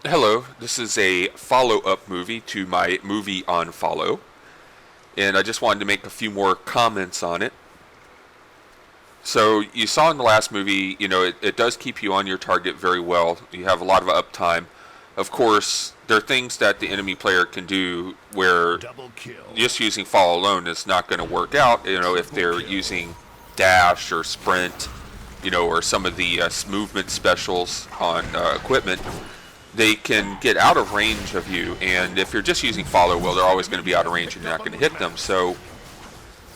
Hello, this is a follow-up movie to my movie on Follow, and I just wanted to make a few more comments on it. So you saw in the last movie, it does keep you on your target very well. You have a lot of uptime. Of course, there are things that the enemy player can do where Double kill. just using follow alone is not going to work out. If they're using dash or sprint, or some of the movement specials on equipment, they can get out of range of you, and if you're just using follow, well, they're always going to be out of range and you're not going to hit them. So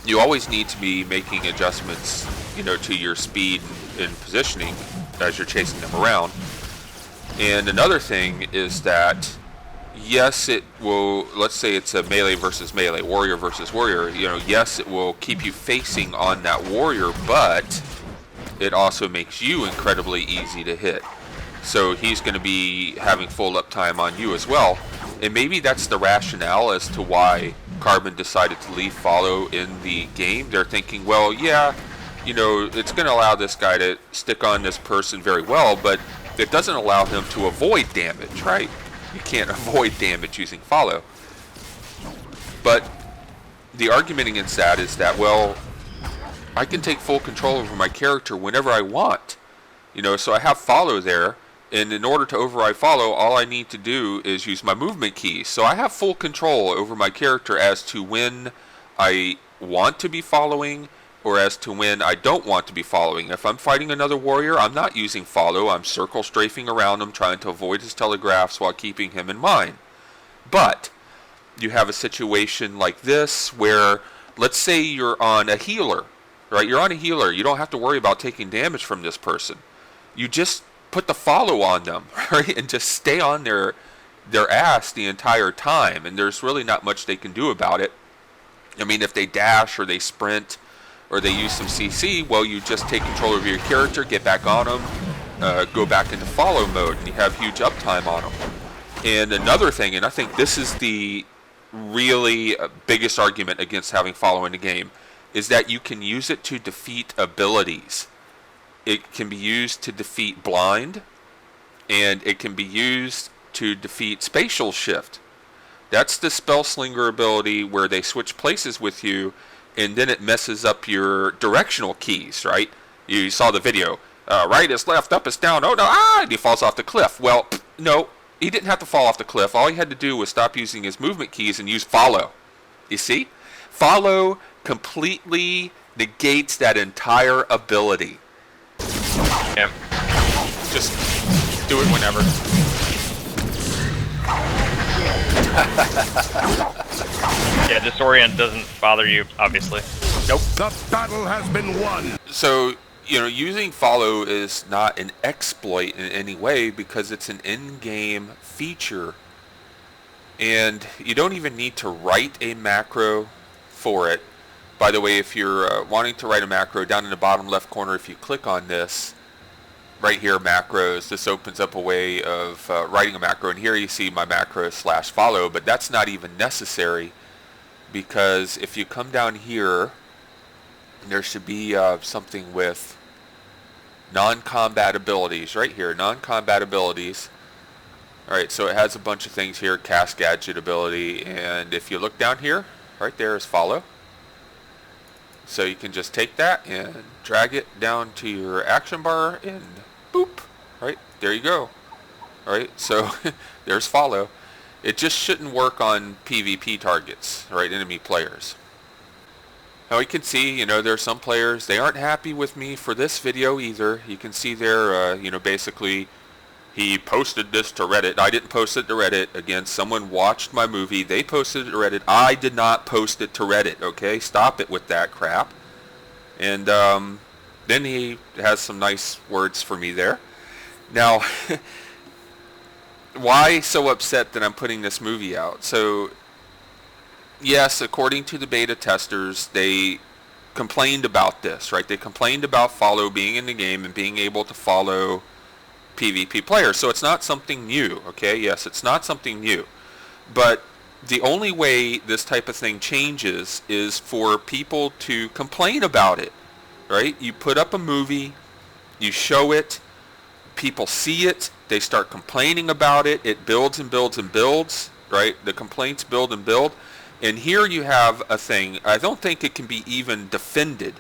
you always need to be making adjustments, to your speed and positioning as you're chasing them around. And another thing is that, yes, it will, let's say it's a melee versus melee, warrior versus warrior, yes, it will keep you facing on that warrior, but it also makes you incredibly easy to hit. So he's going to be having full uptime on you as well. And maybe that's the rationale as to why Carbon decided to leave follow in the game. They're thinking, well, yeah, it's going to allow this guy to stick on this person very well, but it doesn't allow him to avoid damage, right? You can't avoid damage using follow. But the argument against that is that, well, I can take full control over my character whenever I want. So I have follow there. And in order to override follow, all I need to do is use my movement keys. So I have full control over my character as to when I want to be following or as to when I don't want to be following. If I'm fighting another warrior, I'm not using follow. I'm circle strafing around him, trying to avoid his telegraphs while keeping him in mind. But you have a situation like this where, let's say you're on a healer, right? You're on a healer. You don't have to worry about taking damage from this person. You just put the follow on them, right, and just stay on their ass the entire time, and there's really not much they can do about it. I mean, if they dash or they sprint or they use some CC, well, you just take control of your character, get back on them, go back into follow mode, and you have huge uptime on them. And another thing, and I think this is the really biggest argument against having follow in the game, is that you can use it to defeat abilities. It can be used to defeat blind, and it can be used to defeat spatial shift. That's the spell slinger ability where they switch places with you, and then it messes up your directional keys, right? You saw the video. Right is left, up is down, oh no, and he falls off the cliff. Well, no, he didn't have to fall off the cliff. All he had to do was stop using his movement keys and use follow. You see? Follow completely negates that entire ability. Yeah. Just do it whenever. Yeah, disorient doesn't bother you, obviously. Nope. The battle has been won. So, using follow is not an exploit in any way because it's an in-game feature. And you don't even need to write a macro for it. By the way, if you're wanting to write a macro, down in the bottom left corner, if you click on this, right here, macros, this opens up a way of writing a macro. And here you see my macro /follow, but that's not even necessary because if you come down here, there should be something with non-combat abilities, right here, non-combat abilities. Alright, so it has a bunch of things here, cast gadget ability, and if you look down here, right there is follow. So you can just take that and drag it down to your action bar and boop, right, there you go. Alright, so there's follow. It just shouldn't work on PvP targets, right, enemy players. Now you can see, there are some players, they aren't happy with me for this video either. You can see there, basically, he posted this to Reddit. I didn't post it to Reddit. Again, someone watched my movie. They posted it to Reddit. I did not post it to Reddit, okay? Stop it with that crap. And then he has some nice words for me there. Now, why so upset that I'm putting this movie out? So, yes, according to the beta testers, they complained about this, right? They complained about follow being in the game and being able to follow PvP players. So it's not something new, okay? Yes, it's not something new. But the only way this type of thing changes is for people to complain about it, right? You put up a movie, you show it, people see it, they start complaining about it. It builds and builds and builds, right? The complaints build and build. And here you have a thing, I don't think it can be even defended